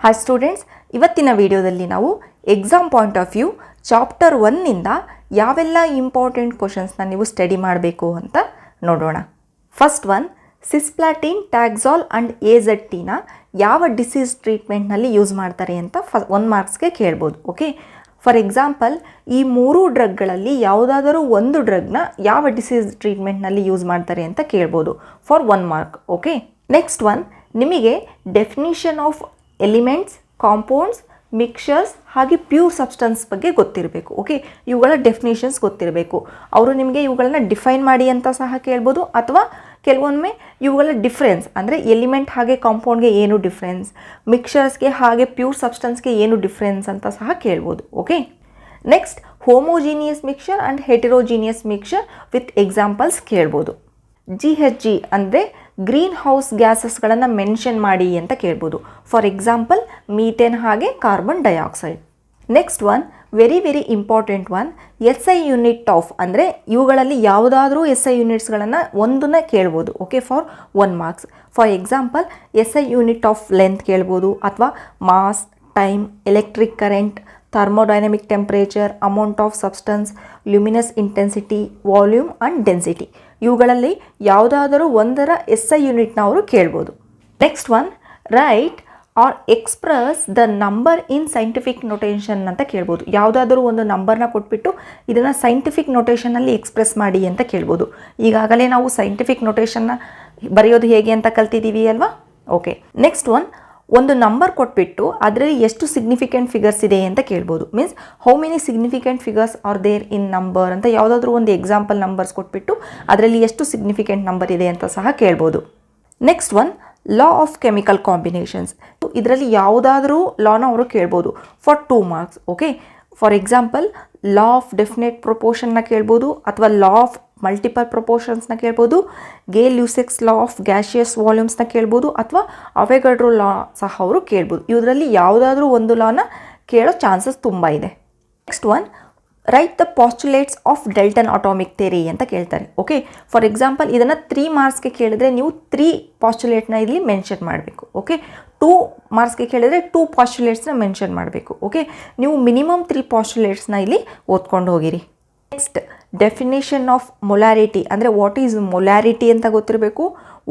Hi students, ಇವತ್ತಿನ ವಿಡಿಯೋದಲ್ಲಿ ನಾವು exam point of view chapter 1ನಿಂದ ಯಾವೆಲ್ಲ ಇಂಪಾರ್ಟೆಂಟ್ ಕ್ವಶನ್ಸ್ನ ನೀವು ಸ್ಟಡಿ ಮಾಡಬೇಕು ಅಂತ ನೋಡೋಣ. First one, cisplatin, taxol and AZTನ ಯಾವ ಡಿಸೀಸ್ ಟ್ರೀಟ್ಮೆಂಟ್ನಲ್ಲಿ ಯೂಸ್ ಮಾಡ್ತಾರೆ ಅಂತ 1 ಮಾರ್ಕ್ಸ್ಗೆ ಕೇಳ್ಬೋದು. ಓಕೆ, ಫಾರ್ ಎಕ್ಸಾಂಪಲ್ ಈ 3 ಡ್ರಗ್ಗಳಲ್ಲಿ ಯಾವುದಾದರೂ ಒಂದು ಡ್ರಗ್ನ ಯಾವ ಡಿಸೀಸ್ ಟ್ರೀಟ್ಮೆಂಟ್ನಲ್ಲಿ ಯೂಸ್ ಮಾಡ್ತಾರೆ ಅಂತ ಕೇಳ್ಬೋದು for 1 mark. Okay, next one, ನಿಮಗೆ definition of elements, compounds, mixtures ಹಾಗೆ ಪ್ಯೂರ್ ಸಬ್ಸ್ಟೆನ್ಸ್ ಬಗ್ಗೆ ಗೊತ್ತಿರಬೇಕು. ಓಕೆ, ಇವುಗಳ ಡೆಫಿನಿಷನ್ಸ್ ಗೊತ್ತಿರಬೇಕು. ಅವರು ನಿಮಗೆ ಇವುಗಳನ್ನ ಡಿಫೈನ್ ಮಾಡಿ ಅಂತ ಸಹ ಕೇಳ್ಬೋದು, ಅಥವಾ ಕೆಲವೊಮ್ಮೆ ಇವುಗಳ ಡಿಫ್ರೆನ್ಸ್ ಅಂದರೆ ಎಲಿಮೆಂಟ್ ಹಾಗೆ ಕಾಂಪೌಂಡ್ಗೆ ಏನು ಡಿಫ್ರೆನ್ಸ್, ಮಿಕ್ಸರ್ಸ್ಗೆ ಹಾಗೆ ಪ್ಯೂರ್ ಸಬ್ಸ್ಟೆನ್ಸ್ಗೆ ಏನು ಡಿಫ್ರೆನ್ಸ್ ಅಂತ ಸಹ ಕೇಳ್ಬೋದು. Okay, next homogeneous mixture and heterogeneous mixture with examples ಕೇಳ್ಬೋದು. GHG ಅಂದರೆ ಗ್ರೀನ್ ಹೌಸ್ ಗ್ಯಾಸಸ್ಗಳನ್ನು ಮೆನ್ಷನ್ ಮಾಡಿ ಅಂತ ಕೇಳ್ಬೋದು. ಫಾರ್ ಎಕ್ಸಾಂಪಲ್ ಮೀಥೇನ್ ಹಾಗೆ carbon dioxide. Next one, very important one, SI unit of ಅಂದರೆ ಇವುಗಳಲ್ಲಿ ಯಾವುದಾದ್ರೂ SI ಯೂನಿಟ್ಸ್ಗಳನ್ನು ಒಂದನ್ನ ಕೇಳ್ಬೋದು. Okay, for 1 marks. For example SI unit of length ಕೇಳ್ಬೋದು, ಅಥವಾ mass, time, electric current, thermodynamic temperature, amount of substance, luminous intensity, volume and density. ಇವುಗಳಲ್ಲಿ ಯಾವುದಾದರೂ ಒಂದರ SI ಯೂನಿಟ್ನ ಅವರು ಕೇಳ್ಬೋದು. Next one, right or express the number in scientific notation ಅಂತ ಕೇಳ್ಬೋದು. ಯಾವುದಾದ್ರೂ ಒಂದು ನಂಬರ್ನ ಕೊಟ್ಬಿಟ್ಟು ಇದನ್ನು ಸೈಂಟಿಫಿಕ್ ನೊಟೇಷನಲ್ಲಿ ಎಕ್ಸ್ಪ್ರೆಸ್ ಮಾಡಿ ಅಂತ ಕೇಳ್ಬೋದು. ಈಗಾಗಲೇ ನಾವು ಸೈಂಟಿಫಿಕ್ ನೊಟೇಷನ್ನ ಬರೆಯೋದು ಹೇಗೆ ಅಂತ ಕಲ್ತಿದ್ದೀವಿ ಅಲ್ವಾ. ಓಕೆ, ನೆಕ್ಸ್ಟ್ ಒನ್, ಒಂದು ನಂಬರ್ ಕೊಟ್ಬಿಟ್ಟು ಅದರಲ್ಲಿ ಎಷ್ಟು ಸಿಗ್ನಿಫಿಕೆಂಟ್ ಫಿಗರ್ಸ್ ಇದೆ ಅಂತ ಕೇಳ್ಬೋದು. Means how many significant figures are there in number ಅಂತ ಯಾವುದಾದ್ರೂ ಒಂದು ಎಕ್ಸಾಂಪಲ್ ನಂಬರ್ಸ್ ಕೊಟ್ಬಿಟ್ಟು ಅದರಲ್ಲಿ ಎಷ್ಟು ಸಿಗ್ನಿಫಿಕೆಂಟ್ ನಂಬರ್ ಇದೆ ಅಂತ ಸಹ ಕೇಳ್ಬೋದು. Next one, law of chemical combinations. ಇದರಲ್ಲಿ ಯಾವುದಾದ್ರೂ ಲಾನ ಅವರು ಕೇಳ್ಬೋದು for 2 marks. Okay, for example law of definite ಪ್ರೊಪೋರ್ಷನ್ನ ಕೇಳ್ಬೋದು, ಅಥವಾ ಲಾ ಆಫ್ ಮಲ್ಟಿಪಲ್ ಪ್ರೊಪೋರ್ಷನ್ಸ್ನ ಕೇಳ್ಬೋದು, ಗೇ-ಲ್ಯೂಸೆಕ್ಸ್ ಲಾ ಆಫ್ ಗ್ಯಾಷಿಯಸ್ ವಾಲ್ಯೂಮ್ಸ್ನ ಕೇಳ್ಬೋದು, ಅಥವಾ ಅವೆಗಾಡ್ರೋ ಲಾ ಸಹ ಅವರು ಕೇಳ್ಬೋದು. ಇದರಲ್ಲಿ ಯಾವುದಾದ್ರೂ ಒಂದು ಲಾನ ಕೇಳೋ ಚಾನ್ಸಸ್ ತುಂಬ ಇದೆ. Next one, write the postulates of Dalton atomic theory ಅಂತ ಕೇಳ್ತಾರೆ. ಓಕೆ, ಫಾರ್ ಎಕ್ಸಾಂಪಲ್ ಇದನ್ನು 3 ಮಾರ್ಕ್ಸ್ಗೆ ಕೇಳಿದ್ರೆ ನೀವು 3 ಪಾಸ್ಟುಲೇಟ್ನ ಇಲ್ಲಿ ಮೆನ್ಷನ್ ಮಾಡಬೇಕು. ಓಕೆ, 2 ಮಾರ್ಕ್ಸ್ಗೆ ಕೇಳಿದರೆ 2 ಪಾಸ್ಟುಲೇಟ್ಸ್ನ ಮೆನ್ಷನ್ ಮಾಡಬೇಕು. ಓಕೆ, ನೀವು ಮಿನಿಮಮ್ 3 ಪಾಸ್ಟುಲೇಟ್ಸ್ನ ಇಲ್ಲಿ ಓದ್ಕೊಂಡು ಹೋಗಿರಿ. ನೆಕ್ಸ್ಟ್, ಡೆಫಿನೇಷನ್ ಆಫ್ ಮೊಲಾರಿಟಿ ಅಂದರೆ ವಾಟ್ ಈಸ್ ಮೊಲಾರಿಟಿ ಅಂತ ಗೊತ್ತಿರಬೇಕು,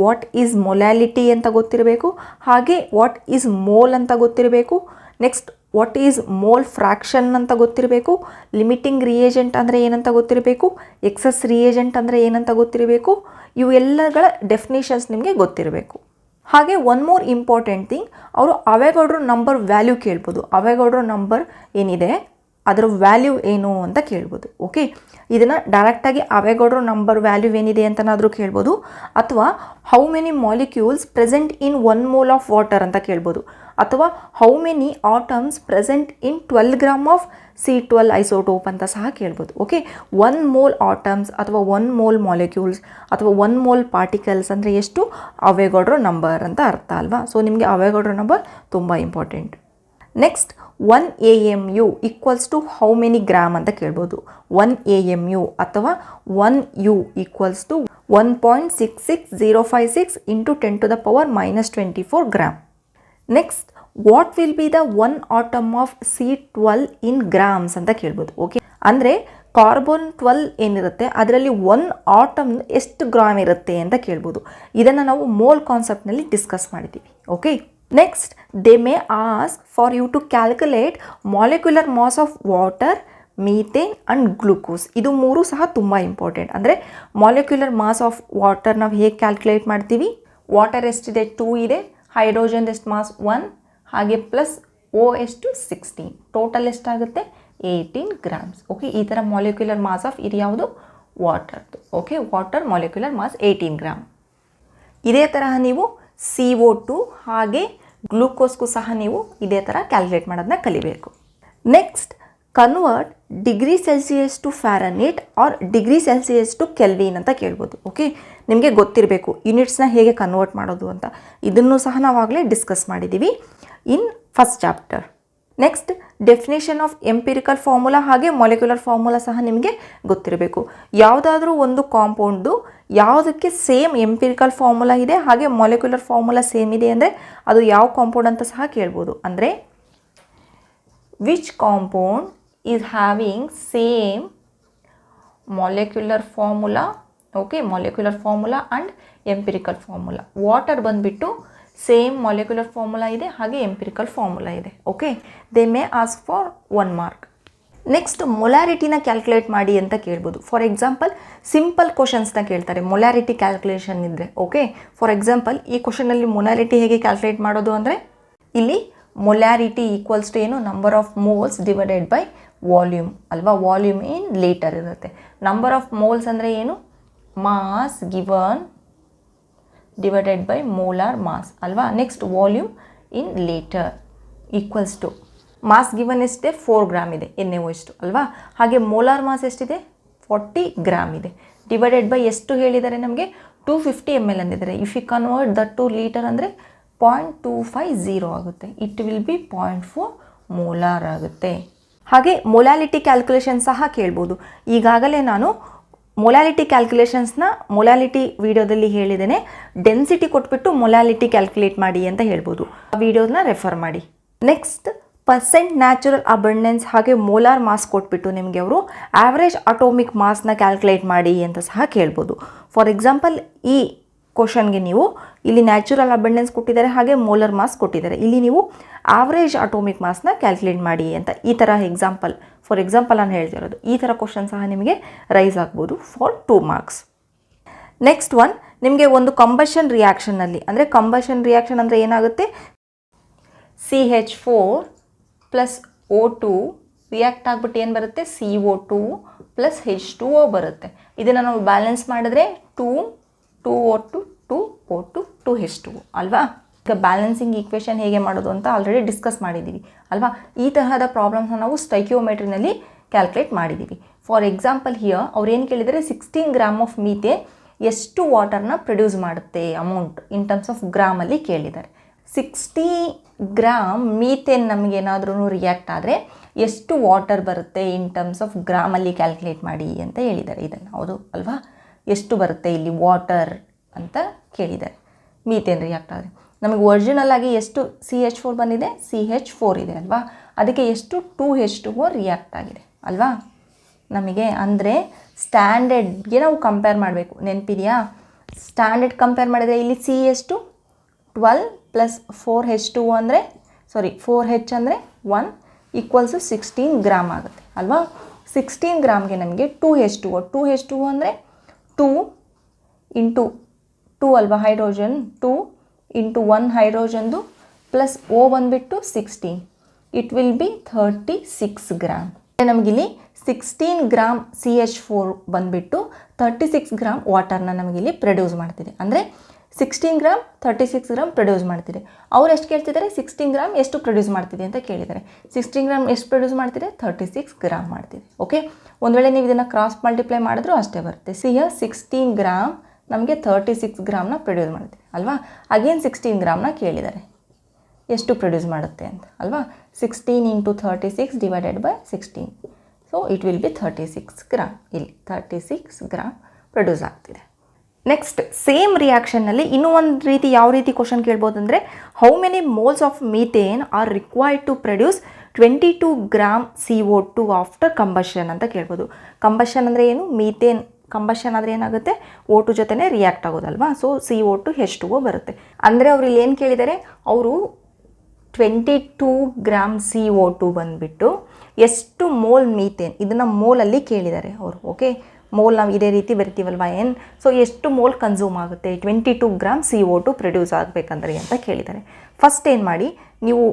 ವಾಟ್ ಈಸ್ ಮೊಲಾಲಿಟಿ ಅಂತ ಗೊತ್ತಿರಬೇಕು, ಹಾಗೆ ವಾಟ್ ಈಸ್ ಮೋಲ್ ಅಂತ ಗೊತ್ತಿರಬೇಕು. Next, what is mole fraction ಅಂತ ಗೊತ್ತಿರಬೇಕು, ಲಿಮಿಟಿಂಗ್ ರಿಯೇಜೆಂಟ್ ಅಂದರೆ ಏನಂತ ಗೊತ್ತಿರಬೇಕು, ಎಕ್ಸಸ್ ರಿಯೇಜೆಂಟ್ ಅಂದರೆ ಏನಂತ ಗೊತ್ತಿರಬೇಕು. ಇವೆಲ್ಲಗಳ ಡೆಫಿನೇಷನ್ಸ್ ನಿಮಗೆ ಗೊತ್ತಿರಬೇಕು. ಹಾಗೆ ಒನ್ ಮೋರ್ ಇಂಪಾರ್ಟೆಂಟ್ ಥಿಂಗ್, ಅವರು ಅವೆಗಾಡ್ರೋ ನಂಬರ್ ವ್ಯಾಲ್ಯೂ ಕೇಳ್ಬೋದು. ಅವೆಗಾಡ್ರೋ ನಂಬರ್ ಏನಿದೆ ಅದರ ವ್ಯಾಲ್ಯೂ ಏನು ಅಂತ ಕೇಳ್ಬೋದು. ಓಕೆ, ಇದನ್ನು ಡೈರೆಕ್ಟಾಗಿ ಅವೆಗಾಡ್ರೋ ನಂಬರ್ ವ್ಯಾಲ್ಯೂ ಏನಿದೆ ಅಂತನಾದರೂ ಕೇಳ್ಬೋದು, ಅಥವಾ how many molecules present in 1 mole of water ಅಂತ ಕೇಳ್ಬೋದು, ಅಥವಾ how many atoms present in 12 gram of C12 isotope ಅಂತ ಸಹ ಕೇಳ್ಬೋದು. ಓಕೆ, 1 ಮೋಲ್ ಆಟಮ್ಸ್ ಅಥವಾ 1 ಮೋಲ್ ಮಾಲಿಕ್ಯೂಲ್ಸ್ ಅಥವಾ 1 ಮೋಲ್ ಪಾರ್ಟಿಕಲ್ಸ್ ಅಂದರೆ ಎಷ್ಟು, ಅವೆಗಾಡ್ರೋ ನಂಬರ್ ಅಂತ ಅರ್ಥ ಅಲ್ವಾ. ಸೊ ನಿಮಗೆ ಅವೆಗಾಡ್ರೋ ನಂಬರ್ ತುಂಬ important. Next, 1 AMU equals to how many gram ಅಂತ ಕೇಳ್ಬೋದು. 1 AMU ಅಥವಾ 1 U equals to 1.66056 into 10⁻⁻24 gram. Next, what will be the 1 atom of C12 in grams ಅಂತ ಕೇಳ್ಬೋದು. ಓಕೆ, ಅಂದರೆ ಕಾರ್ಬನ್ 12 ಏನಿರುತ್ತೆ ಅದರಲ್ಲಿ 1 ಆಟಮ್ ಎಷ್ಟು ಗ್ರಾಮ್ ಇರುತ್ತೆ ಅಂತ ಕೇಳ್ಬೋದು. ಇದನ್ನು ನಾವು ಮೋಲ್ ಕಾನ್ಸೆಪ್ಟ್ನಲ್ಲಿ ಡಿಸ್ಕಸ್ ಮಾಡಿದ್ದೀವಿ. Okay, next, they may ask for you to calculate molecular mass of water, methane and glucose. ಇದು 3 ಸಹ ತುಂಬ ಇಂಪಾರ್ಟೆಂಟ್. ಅಂದರೆ ಮಾಲಿಕ್ಯುಲರ್ ಮಾಸ್ ಆಫ್ ವಾಟರ್ ನಾವು ಹೇಗೆ ಕ್ಯಾಲ್ಕುಲೇಟ್ ಮಾಡ್ತೀವಿ, ವಾಟರ್ ಎಷ್ಟಿದೆ 2 ಇದೆ, ಹೈಡ್ರೋಜನ್ ಎಷ್ಟು ಮಾಸ್ 1, ಹಾಗೆ ಪ್ಲಸ್ O ಎಷ್ಟು 16, ಟೋಟಲ್ ಎಷ್ಟಾಗುತ್ತೆ 18 ಗ್ರಾಮ್ಸ್. ಓಕೆ, ಈ ಥರ ಮಾಲಿಕ್ಯುಲರ್ ಮಾಸ್ ಆಫ್ ಇದು ಯಾವುದು, ವಾಟರ್ದು. Okay, water molecular mass 18 gram. ಇದೇ ತರಹ ನೀವು CO2 ಹಾಗೆ ಗ್ಲೂಕೋಸ್ಗೂ ಸಹ ನೀವು ಇದೇ ಥರ ಕ್ಯಾಲ್ಕುಲೇಟ್ ಮಾಡೋದನ್ನ ಕಲಿಬೇಕು. Next, convert degree Celsius to Fahrenheit or degree Celsius to Kelvin ಅಂತ ಕೇಳ್ಬೋದು. ಓಕೆ, ನಿಮಗೆ ಗೊತ್ತಿರಬೇಕು ಯೂನಿಟ್ಸ್ನ ಹೇಗೆ ಕನ್ವರ್ಟ್ ಮಾಡೋದು ಅಂತ. ಇದನ್ನು ಸಹ ನಾವಾಗಲೇ ಡಿಸ್ಕಸ್ ಮಾಡಿದ್ದೀವಿ in first chapter. Next, definition of empirical formula ಹಾಗೆ ಮಾಲಿಕ್ಯುಲರ್ ಫಾರ್ಮುಲಾ ಸಹ ನಿಮಗೆ ಗೊತ್ತಿರಬೇಕು. ಯಾವುದಾದ್ರೂ ಒಂದು ಕಾಂಪೌಂಡು ಯಾವುದಕ್ಕೆ ಸೇಮ್ ಎಂಪಿರಿಕಲ್ ಫಾರ್ಮುಲಾ ಇದೆ ಹಾಗೆ ಮಾಲಿಕ್ಯುಲರ್ ಫಾರ್ಮುಲಾ ಸೇಮ್ ಇದೆ ಅಂದರೆ ಅದು ಯಾವ ಕಾಂಪೌಂಡ್ ಅಂತ ಸಹ ಕೇಳ್ಬೋದು. ಅಂದರೆ which compound is having same molecular formula, okay, molecular formula and empirical formula. Water ಬಂದುಬಿಟ್ಟು ಸೇಮ್ ಮಾಲಿಕ್ಯುಲರ್ ಫಾರ್ಮುಲಾ ಇದೆ ಹಾಗೆ ಎಂಪಿರಿಕಲ್ ಫಾರ್ಮುಲಾ ಇದೆ. Okay, they may ask for 1 mark. Next ಮೊಲಾರಿಟಿನ ಕ್ಯಾಲ್ಕುಲೇಟ್ ಮಾಡಿ ಅಂತ ಕೇಳ್ಬೋದು. ಫಾರ್ ಎಕ್ಸಾಂಪಲ್ ಸಿಂಪಲ್ ಕ್ವಶನ್ಸ್ನ ಕೇಳ್ತಾರೆ ಮೊಲಾರಿಟಿ ಕ್ಯಾಲ್ಕುಲೇಷನ್ ಇದ್ದರೆ. ಓಕೆ, ಫಾರ್ ಎಕ್ಸಾಂಪಲ್ ಈ ಕ್ವಶನಲ್ಲಿ ಮೊಲಾರಿಟಿ ಹೇಗೆ ಕ್ಯಾಲ್ಕುಲೇಟ್ ಮಾಡೋದು ಅಂದರೆ ಇಲ್ಲಿ ಮೊಲಾರಿಟಿ ಈಕ್ವಲ್ಸ್ ಟು ಏನು, number of moles divided by volume ಅಲ್ವಾ. ವಾಲ್ಯೂಮ್ ಇನ್ ಲೀಟರ್ ಇರುತ್ತೆ. ನಂಬರ್ ಆಫ್ ಮೋಲ್ಸ್ ಅಂದರೆ ಏನು, mass given divided by molar mass ಅಲ್ವಾ. Next volume in litre equals to mass given ಎಷ್ಟಿದೆ 4 ಗ್ರಾಮ್ ಇದೆ NaOH ಅಲ್ವಾ. ಹಾಗೆ ಮೋಲಾರ್ ಮಾಸ್ ಎಷ್ಟಿದೆ 40 ಗ್ರಾಮ್ ಇದೆ. ಡಿವೈಡೆಡ್ ಬೈ ಎಷ್ಟು ಹೇಳಿದ್ದಾರೆ ನಮಗೆ 250 ml ಅಂದಿದ್ದಾರೆ. If you convert that to litre ಅಂದರೆ 0.250 ಆಗುತ್ತೆ. ಇಟ್ ವಿಲ್ ಬಿ 0.4 ಮೋಲಾರ್ ಆಗುತ್ತೆ. ಹಾಗೆ ಮೊಲಾಲಿಟಿ ಕ್ಯಾಲ್ಕುಲೇಷನ್ ಸಹ ಕೇಳ್ಬೋದು. ಈಗಾಗಲೇ ನಾನು ಮೊಲಾಲಿಟಿ ಕ್ಯಾಲ್ಕುಲೇಷನ್ಸ್ನ ಮೊಲಾಲಿಟಿ ವಿಡಿಯೋದಲ್ಲಿ ಹೇಳಿದ್ದೇನೆ. ಡೆನ್ಸಿಟಿ ಕೊಟ್ಬಿಟ್ಟು ಮೊಲಾಲಿಟಿ ಕ್ಯಾಲ್ಕುಲೇಟ್ ಮಾಡಿ ಅಂತ ಹೇಳ್ಬೋದು. ಆ ವಿಡಿಯೋನ ರೆಫರ್ ಮಾಡಿ. ನೆಕ್ಸ್ಟ್ ಪರ್ಸೆಂಟ್ ನ್ಯಾಚುರಲ್ ಅಬಂಡೆನ್ಸ್ ಹಾಗೆ ಮೋಲಾರ್ ಮಾಸ್ ಕೊಟ್ಬಿಟ್ಟು ನಿಮಗೆ ಅವರು ಆವ್ರೇಜ್ ಅಟೋಮಿಕ್ ಮಾಸ್ನ ಕ್ಯಾಲ್ಕುಲೇಟ್ ಮಾಡಿ ಅಂತ ಸಹ ಕೇಳ್ಬೋದು. ಫಾರ್ ಎಕ್ಸಾಂಪಲ್ ಈ ಕ್ವಶನ್ಗೆ ನೀವು ಇಲ್ಲಿ ನ್ಯಾಚುರಲ್ ಅಬಂಡೆನ್ಸ್ ಕೊಟ್ಟಿದ್ದಾರೆ ಹಾಗೆ ಮೋಲಾರ್ ಮಾಸ್ ಕೊಟ್ಟಿದ್ದಾರೆ. ಇಲ್ಲಿ ನೀವು ಆವ್ರೇಜ್ ಅಟೋಮಿಕ್ ಮಾಸ್ನ ಕ್ಯಾಲ್ಕುಲೇಟ್ ಮಾಡಿ ಅಂತ ಈ ಥರ ಎಕ್ಸಾಂಪಲ್, ಫಾರ್ ಎಕ್ಸಾಂಪಲ್ ನಾನು ಹೇಳ್ತಿರೋದು. ಈ ಥರ ಕ್ವಶನ್ ಸಹ ನಿಮಗೆ ರೈಸ್ ಆಗ್ಬೋದು ಫಾರ್ 2 ಮಾರ್ಕ್ಸ್. ನೆಕ್ಸ್ಟ್ ಒನ್, ನಿಮಗೆ ಒಂದು ಕಂಬಷನ್ ರಿಯಾಕ್ಷನ್ನಲ್ಲಿ, ಅಂದರೆ ಕಂಬಷನ್ ರಿಯಾಕ್ಷನ್ ಅಂದರೆ ಏನಾಗುತ್ತೆ, CH4 ಪ್ಲಸ್ O2 ರಿಯಾಕ್ಟ್ ಆಗಿಬಿಟ್ಟು ಏನು ಬರುತ್ತೆ, CO2 ಪ್ಲಸ್ H2O ಬರುತ್ತೆ. ಇದನ್ನು ನಾವು ಬ್ಯಾಲೆನ್ಸ್ ಮಾಡಿದ್ರೆ 2O2 2O2 2H2O ಅಲ್ವಾ. ಈಗ ಬ್ಯಾಲೆನ್ಸಿಂಗ್ ಈಕ್ವೇಷನ್ ಹೇಗೆ ಮಾಡೋದು ಅಂತ ಆಲ್ರೆಡಿ ಡಿಸ್ಕಸ್ ಮಾಡಿದ್ದೀವಿ ಅಲ್ವಾ. ಈ ತರಹದ ಪ್ರಾಬ್ಲಮ್ಸ್ನ ನಾವು ಸ್ಟೈಕ್ಯೋಮೆಟ್ರಿನಲ್ಲಿ ಕ್ಯಾಲ್ಕುಲೇಟ್ ಮಾಡಿದ್ದೀವಿ. ಫಾರ್ ಎಕ್ಸಾಂಪಲ್ ಹಿಯರ್ ಅವ್ರು ಏನು ಕೇಳಿದರೆ 16 ಗ್ರಾಮ್ ಆಫ್ ಮೀಥೇನ್ ಎಷ್ಟು ವಾಟರ್ನ ಪ್ರೊಡ್ಯೂಸ್ ಮಾಡುತ್ತೆ ಅಮೌಂಟ್ ಇನ್ ಟರ್ಮ್ಸ್ ಆಫ್ ಗ್ರಾಮಲ್ಲಿ ಕೇಳಿದ್ದಾರೆ. 60 ಗ್ರಾಮ್ ಮೀಥೇನ್ ನಮಗೇನಾದ್ರೂ ರಿಯಾಕ್ಟ್ ಆದರೆ ಎಷ್ಟು ವಾಟರ್ ಬರುತ್ತೆ ಇನ್ ಟರ್ಮ್ಸ್ ಆಫ್ ಗ್ರಾಮಲ್ಲಿ ಕ್ಯಾಲ್ಕುಲೇಟ್ ಮಾಡಿ ಅಂತ ಹೇಳಿದ್ದಾರೆ. ಇದನ್ನು ಹೌದು ಅಲ್ವಾ, ಎಷ್ಟು ಬರುತ್ತೆ ಇಲ್ಲಿ ವಾಟರ್ ಅಂತ ಕೇಳಿದ್ದಾರೆ ಮೀಥೇನ್ ರಿಯಾಕ್ಟ್ ಆದರೆ. ನಮಗೆ ಒರಿಜಿನಲ್ ಆಗಿ ಎಷ್ಟು CH4 ಬಂದಿದೆ, CH4 ಇದೆ ಅಲ್ವಾ. ಅದಕ್ಕೆ ಎಷ್ಟು 2H2O ರಿಯಾಕ್ಟ್ ಆಗಿದೆ ಅಲ್ವಾ ನಮಗೆ. ಅಂದರೆ ಸ್ಟ್ಯಾಂಡರ್ಡ್ಗೆ ನಾವು ಕಂಪೇರ್ ಮಾಡಬೇಕು, ನೆನಪಿದೆಯಾ. ಸ್ಟ್ಯಾಂಡರ್ಡ್ ಕಂಪೇರ್ ಮಾಡಿದರೆ ಇಲ್ಲಿ C ಎಷ್ಟು 12 ಪ್ಲಸ್ 4H2O ಅಂದರೆ 4H ಅಂದರೆ 1 ಈಕ್ವಲ್ಸ್ 16 ಗ್ರಾಮ್ ಆಗುತ್ತೆ ಅಲ್ವಾ. 16 ಗ್ರಾಮ್ಗೆ ನಮಗೆ 2H2O ಅಂದರೆ 2 ಇಂಟು 2 ಅಲ್ವಾ, ಹೈಡ್ರೋಜನ್ 2 ಇಂಟು 1 ಹೈಡ್ರೋಜನ್ದು ಪ್ಲಸ್ O ಬಂದುಬಿಟ್ಟು 16, ಇಟ್ ವಿಲ್ ಬಿ 36 ಗ್ರಾಮ್. ನಮಗಿಲ್ಲಿ 16 ಗ್ರಾಮ್ CH4 ಬಂದುಬಿಟ್ಟು 36 ಗ್ರಾಮ್ ವಾಟರ್ನ ನಮಗಿಲ್ಲಿ ಪ್ರೊಡ್ಯೂಸ್ ಮಾಡ್ತಿದೆ. ಅಂದರೆ 16 ಗ್ರಾಮ್ 36 ಗ್ರಾಮ್ ಪ್ರೊಡ್ಯೂಸ್ ಮಾಡ್ತಿದೆ. ಅವ್ರು ಎಷ್ಟು ಕೇಳ್ತಿದ್ದಾರೆ, 16 ಗ್ರಾಮ್ ಎಷ್ಟು ಪ್ರೊಡ್ಯೂಸ್ ಮಾಡ್ತಿದೆ ಅಂತ ಕೇಳಿದ್ದಾರೆ. 16 ಗ್ರಾಮ್ ಎಷ್ಟು ಪ್ರೊಡ್ಯೂಸ್ ಮಾಡ್ತಿದೆ, 36 ಗ್ರಾಮ್ ಮಾಡ್ತಿದೆ. ಓಕೆ, ಒಂದು ವೇಳೆ ನೀವು ಇದನ್ನು ಕ್ರಾಸ್ ಮಲ್ಟಿಪ್ಲೈ ಮಾಡಿದ್ರೂ ಅಷ್ಟೇ ಬರುತ್ತೆ. ಸಿಹಿಯ 16 ಗ್ರಾಮ್ ನಮಗೆ 36 ಗ್ರಾಮ್ನ ಪ್ರೊಡ್ಯೂಸ್ ಮಾಡ್ತಿದೆ ಅಲ್ವಾ. ಅಗೇನ್ 16 ಗ್ರಾಮ್ನ ಕೇಳಿದ್ದಾರೆ ಎಷ್ಟು ಪ್ರೊಡ್ಯೂಸ್ ಮಾಡುತ್ತೆ ಅಂತ ಅಲ್ವಾ. 16 into 36 divided by 16, so it will be 36 gram. ಇಲ್ಲಿ 36 ಗ್ರಾಮ್ ಪ್ರೊಡ್ಯೂಸ್ ಆಗ್ತಿದೆ. ನೆಕ್ಸ್ಟ್ ಸೇಮ್ ರಿಯಾಕ್ಷನ್ನಲ್ಲಿ ಇನ್ನೂ ಒಂದು ರೀತಿ, ಯಾವ ರೀತಿ ಕ್ವಶನ್ ಕೇಳ್ಬೋದು ಅಂದರೆ, how many moles of methane are required to produce 22 gram CO2 after combustion ಅಂತ ಕೇಳ್ಬೋದು. ಕಂಬಷನ್ ಅಂದರೆ ಏನು, ಮೀಥೇನ್ ಕಂಬಷನ್ ಆದರೆ ಏನಾಗುತ್ತೆ, O2 ಜೊತೆನೇ ರಿಯಾಕ್ಟ್ ಆಗೋದಲ್ವಾ. ಸೊ CO2 H2O ಬರುತ್ತೆ. ಅಂದರೆ ಅವ್ರು ಇಲ್ಲಿ ಏನು ಕೇಳಿದ್ದಾರೆ, ಅವರು 22 ಗ್ರಾಮ್ CO2 ಬಂದುಬಿಟ್ಟು ಎಷ್ಟು ಮೋಲ್ ಮೀಥೇನ್, ಇದನ್ನು ಮೋಲಲ್ಲಿ ಕೇಳಿದ್ದಾರೆ ಅವರು. ಓಕೆ, ಮೋಲ್ ನಾವು ಇದೇ ರೀತಿ ಬರಿತೀವಲ್ವ ಏನು, ಸೊ ಎಷ್ಟು ಮೋಲ್ ಕನ್ಸ್ಯೂಮ್ ಆಗುತ್ತೆ 22 ಗ್ರಾಮ್ CO2 ಪ್ರೊಡ್ಯೂಸ್ ಆಗಬೇಕಂದ್ರೆ ಅಂತ ಕೇಳಿದ್ದಾರೆ. ಫಸ್ಟ್ ಏನು ಮಾಡಿ, ನೀವು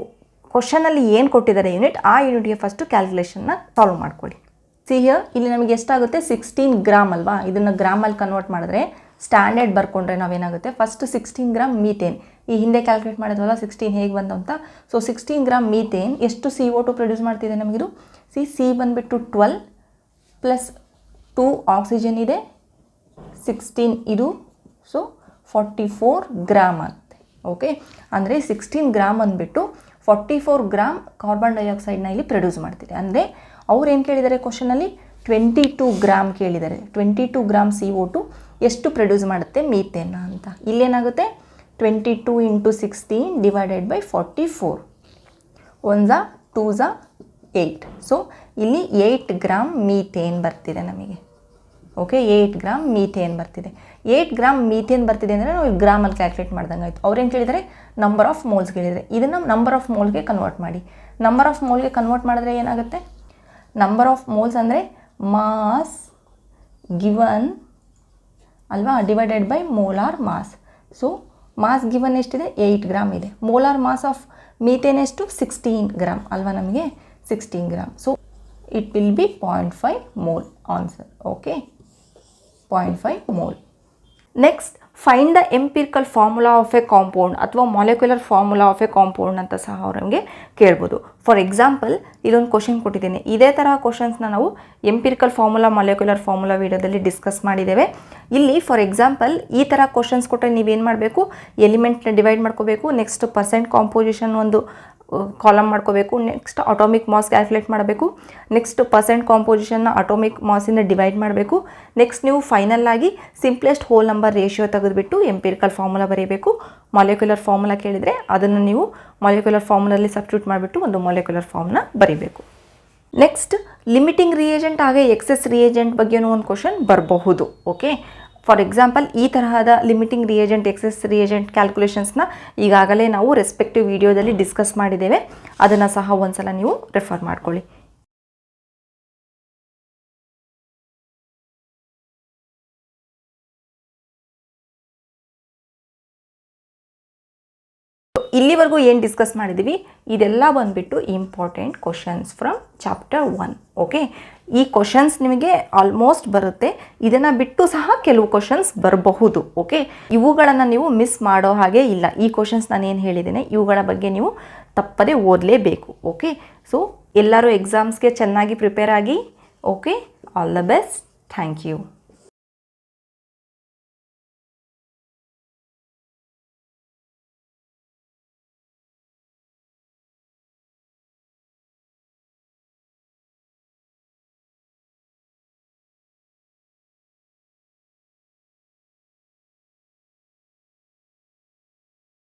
ಕ್ವಶನಲ್ಲಿ ಏನು ಕೊಟ್ಟಿದ್ದಾರೆ ಯೂನಿಟ್, ಆ ಯೂನಿಟ್ಗೆ ಫಸ್ಟು ಕ್ಯಾಲ್ಕುಲೇಷನ್ನ ಸಾಲ್ವ್ ಮಾಡ್ಕೊಳ್ಳಿ. ಹಿಯರ್ ಇಲ್ಲಿ ನಮಗೆ ಎಷ್ಟಾಗುತ್ತೆ, 16 ಗ್ರಾಮ್ ಅಲ್ವಾ. ಇದನ್ನು ಗ್ರಾಮಲ್ಲಿ ಕನ್ವರ್ಟ್ ಮಾಡಿದ್ರೆ ಸ್ಟ್ಯಾಂಡರ್ಡ್ ಬರ್ಕೊಂಡ್ರೆ ನಾವೇನಾಗುತ್ತೆ, ಫಸ್ಟ್ 16 ಗ್ರಾಮ್ ಮೀಥೇನ್, ಈ ಹಿಂದೆ ಕ್ಯಾಲ್ಕುಲೇಟ್ ಮಾಡಿದ್ವಲ್ಲ 16 ಹೇಗೆ ಬಂತು ಅಂತ. ಸೊ 16 ಗ್ರಾಮ್ ಮೀಥೇನ್ ಎಷ್ಟು CO2 ಪ್ರೊಡ್ಯೂಸ್ ಮಾಡ್ತಿದೆ ನಮಗಿದು, ಸಿ ಬಂದುಬಿಟ್ಟು 12 ಪ್ಲಸ್ 2 ಆಕ್ಸಿಜನ್ ಇದೆ, 16 ಇದು, ಸೊ 44 ಗ್ರಾಮ್ ಆಗುತ್ತೆ. ಓಕೆ, ಅಂದರೆ 16 ಗ್ರಾಮ್ ಅಂದ್ಬಿಟ್ಟು 44 ಗ್ರಾಮ್ ಕಾರ್ಬನ್ ಡೈಆಕ್ಸೈಡ್ನ ಇಲ್ಲಿ ಪ್ರೊಡ್ಯೂಸ್ ಮಾಡ್ತಿದೆ. ಅಂದರೆ ಅವ್ರು ಏನು ಕೇಳಿದ್ದಾರೆ ಕ್ವಶನಲ್ಲಿ 22 ಗ್ರಾಮ್ ಕೇಳಿದ್ದಾರೆ. 22 ಗ್ರಾಮ್ CO2 ಎಷ್ಟು ಪ್ರೊಡ್ಯೂಸ್ ಮಾಡುತ್ತೆ ಮೀಥೇನ್ ಅಂತ. ಇಲ್ಲೇನಾಗುತ್ತೆ 22 × 16 ಡಿವೈಡೆಡ್ ಬೈ 44 1 2 8. ಸೊ ಇಲ್ಲಿ 8 ಗ್ರಾಮ್ ಮೀಥೇನ್ ಬರ್ತಿದೆ ನಮಗೆ. ಓಕೆ, 8 ಗ್ರಾಮ್ ಮೀಥೇನ್ ಬರ್ತಿದೆ. 8 ಗ್ರಾಮ್ ಮೀಥೇನ್ ಬರ್ತಿದೆ ಅಂದರೆ ನಾವು ಗ್ರಾಮಲ್ಲಿ ಕ್ಯಾಲ್ಕುಲೇಟ್ ಮಾಡ್ದಂಗೆ ಆಯಿತು. ಅವ್ರೇನು ಕೇಳಿದರೆ ನಂಬರ್ ಆಫ್ ಮೋಲ್ಸ್ ಕೇಳಿದರೆ, ಇದನ್ನು ನಂಬರ್ ಆಫ್ ಮೋಲ್ಗೆ ಕನ್ವರ್ಟ್ ಮಾಡಿ. ನಂಬರ್ ಆಫ್ ಮೋಲ್ಗೆ ಕನ್ವರ್ಟ್ ಮಾಡಿದ್ರೆ ಏನಾಗುತ್ತೆ, ನಂಬರ್ ಆಫ್ ಮೋಲ್ಸ್ ಅಂದರೆ ಮಾಸ್ ಗಿವನ್ ಅಲ್ವಾ divided by molar mass. So mass given ಎಷ್ಟಿದೆ 8 ಗ್ರಾಮ್ ಇದೆ. ಮೋಲಾರ್ ಮಾಸ್ ಆಫ್ ಮೀಥೇನ್ ಎಷ್ಟು 16 ಗ್ರಾಮ್ ಅಲ್ವಾ, ನಮಗೆ 16 gram. So it will be 0.5 mole answer. Okay, 0.5 mole. Next, find the empirical formula of a compound ಅಥವಾ molecular formula of a compound ಅಂತ ಸಹ ಅವ್ರು ನಮಗೆ ಕೇಳ್ಬೋದು. ಫಾರ್ ಎಕ್ಸಾಂಪಲ್ ಇದೊಂದು ಕ್ವಶನ್ ಕೊಟ್ಟಿದ್ದೀನಿ. ಇದೇ ಥರ ಕ್ವಶನ್ಸ್ನ ನಾವು ಎಂಪಿರಿಕಲ್ ಫಾರ್ಮುಲಾ ಮಾಲಿಕ್ಯುಲರ್ ಫಾರ್ಮುಲಾ ವಿಡಿಯೋದಲ್ಲಿ ಡಿಸ್ಕಸ್ ಮಾಡಿದ್ದೇವೆ. ಇಲ್ಲಿ ಫಾರ್ ಎಕ್ಸಾಂಪಲ್ ಈ ಥರ ಕ್ವಶನ್ಸ್ ಕೊಟ್ಟರೆ ನೀವೇನು ಮಾಡಬೇಕು, ಎಲಿಮೆಂಟ್ನ ಡಿವೈಡ್ ಮಾಡ್ಕೋಬೇಕು. ನೆಕ್ಸ್ಟ್ ಪರ್ಸೆಂಟ್ ಕಾಂಪೋಸಿಷನ್ ಒಂದು ಕಾಲಮ್ ಮಾಡ್ಕೋಬೇಕು. ನೆಕ್ಸ್ಟ್ ಅಟಾಮಿಕ್ ಮಾಸ್ ಕ್ಯಾಲ್ಕುಲೇಟ್ ಮಾಡಬೇಕು. ನೆಕ್ಸ್ಟ್ ಪರ್ಸೆಂಟ್ ಕಾಂಪೋಸಿಷನ್ನ ಅಟಾಮಿಕ್ ಮಾಸಿಂದ ಡಿವೈಡ್ ಮಾಡಬೇಕು. ನೆಕ್ಸ್ಟ್ ನೀವು ಫೈನಲ್ ಆಗಿ ಸಿಂಪ್ಲೆಸ್ಟ್ ಹೋಲ್ ನಂಬರ್ ರೇಷಿಯೋ ತೆಗೆದುಬಿಟ್ಟು ಎಂಪಿರಿಕಲ್ ಫಾರ್ಮುಲಾ ಬರೀಬೇಕು. ಮಾಲಿಕ್ಯುಲರ್ ಫಾರ್ಮುಲಾ ಕೇಳಿದರೆ ಅದನ್ನು ನೀವು ಮಾಲಿಕ್ಯುಲರ್ ಫಾರ್ಮುಲಲ್ಲಿ ಸಬ್ಸ್ಟಿಟ್ಯೂಟ್ ಮಾಡಿಬಿಟ್ಟು ಒಂದು ಮಾಲಿಕ್ಯುಲರ್ ಫಾರ್ಮ್ನ ಬರೀಬೇಕು. ನೆಕ್ಸ್ಟ್, ಲಿಮಿಟಿಂಗ್ ರಿಯೇಜೆಂಟ್ ಹಾಗೆ ಎಕ್ಸೆಸ್ ರಿಯೇಜೆಂಟ್ ಬಗ್ಗೆನೂ ಒಂದು ಕ್ವಶನ್ ಬರಬಹುದು. ಓಕೆ, ಫಾರ್ ಎಕ್ಸಾಂಪಲ್ ಈ ತರಹದ ಲಿಮಿಟಿಂಗ್ ರಿಯೇಜೆಂಟ್ ಎಕ್ಸೆಸ್ ರಿಯೇಜೆಂಟ್ ಕ್ಯಾಲ್ಕುಲೇಷನ್ಸ್ನ ಈಗಾಗಲೇ ನಾವು ರೆಸ್ಪೆಕ್ಟಿವ್ ವಿಡಿಯೋದಲ್ಲಿ ಡಿಸ್ಕಸ್ ಮಾಡಿದ್ದೇವೆ. ಅದನ್ನು ಸಹ ಒಂದ್ಸಲ ನೀವು ರೆಫರ್ ಮಾಡ್ಕೊಳ್ಳಿ. ಇಲ್ಲಿವರೆಗೂ ಏನು ಡಿಸ್ಕಸ್ ಮಾಡಿದ್ದೀವಿ ಇದೆಲ್ಲ ಬಂದುಬಿಟ್ಟು important questions from chapter 1. Okay, ಈ ಕ್ವಶನ್ಸ್ ನಿಮಗೆ ಆಲ್ಮೋಸ್ಟ್ ಬರುತ್ತೆ. ಇದನ್ನು ಬಿಟ್ಟು ಸಹ ಕೆಲವು ಕ್ವಶನ್ಸ್ ಬರಬಹುದು. ಓಕೆ, ಇವುಗಳನ್ನು ನೀವು ಮಿಸ್ ಮಾಡೋ ಹಾಗೆ ಇಲ್ಲ. ಈ ಕ್ವಶನ್ಸ್ ನಾನು ಏನು ಹೇಳಿದ್ದೇನೆ ಇವುಗಳ ಬಗ್ಗೆ ನೀವು ತಪ್ಪದೇ ಓದಲೇಬೇಕು. ಓಕೆ, ಸೊ ಎಲ್ಲರೂ ಎಕ್ಸಾಮ್ಸ್ಗೆ ಚೆನ್ನಾಗಿ ಪ್ರಿಪೇರ್ ಆಗಿ. Okay, all the best. Thank you.